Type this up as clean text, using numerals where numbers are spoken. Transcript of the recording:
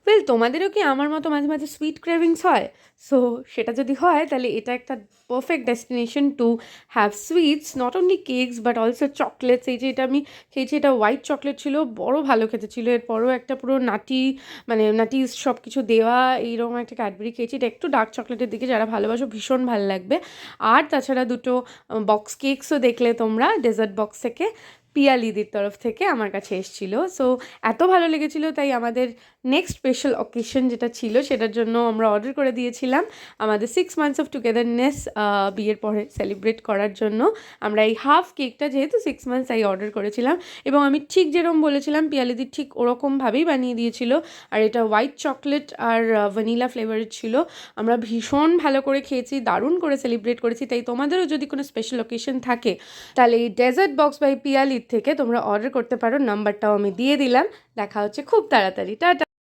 Well তোমাদেরও কি আমার মতো মাঝে মাঝে সুইট ক্রেভিংস হয়? সো সেটা যদি হয় তাহলে এটা একটা perfect destination to have sweets, not only cakes but also chocolates. এই যে এটা আমি খেয়েছি, এটা হোয়াইট চকলেট ছিল, বড় ভালো খেতে ছিল। এরপরও একটা পুরো নাটি, মানে নাটি সব কিছু দেওয়া এইরকম একটা ক্যাডবেরি খেয়েছি। এটা একটু ডার্ক চকলেটের দিকে, যারা ভালোবাসো ভীষণ ভালো লাগবে। আর তাছাড়া দুটো বক্স কেকসও দেখলে তোমরা ডেজার্ট বক্স থেকে, পিয়ালিদির তরফ থেকে আমার কাছে এসেছিলো। সো এত ভালো লেগেছিলো, তাই আমাদের নেক্সট স্পেশাল অকেশন যেটা ছিল সেটার জন্য আমরা অর্ডার করে দিয়েছিলাম আমাদের 6 months অফ টুগেদারনেস বিয়ের পরে সেলিব্রেট করার জন্য। আমরা এই হাফ কেকটা যেহেতু 6 months তাই অর্ডার করেছিলাম, এবং আমি ঠিক যেরকম বলেছিলাম পিয়ালিদি ঠিক ওরকমভাবেই বানিয়ে দিয়েছিল। আর এটা হোয়াইট চকলেট আর ভ্যানিলা ফ্লেভারের ছিল। আমরা ভীষণ ভালো করে খেয়েছি, দারুণ করে সেলিব্রেট করেছি। তাই তোমাদেরও যদি কোনো স্পেশাল অকেশন থাকে তাহলে এই ডেজার্ট বক্স বাই পিয়ালির থেকে তোমরা অর্ডার করতে পারো। নাম্বারটাও আমি দিয়ে দিলাম। দেখা হচ্ছে খুব তাড়াতাড়ি। টাটা।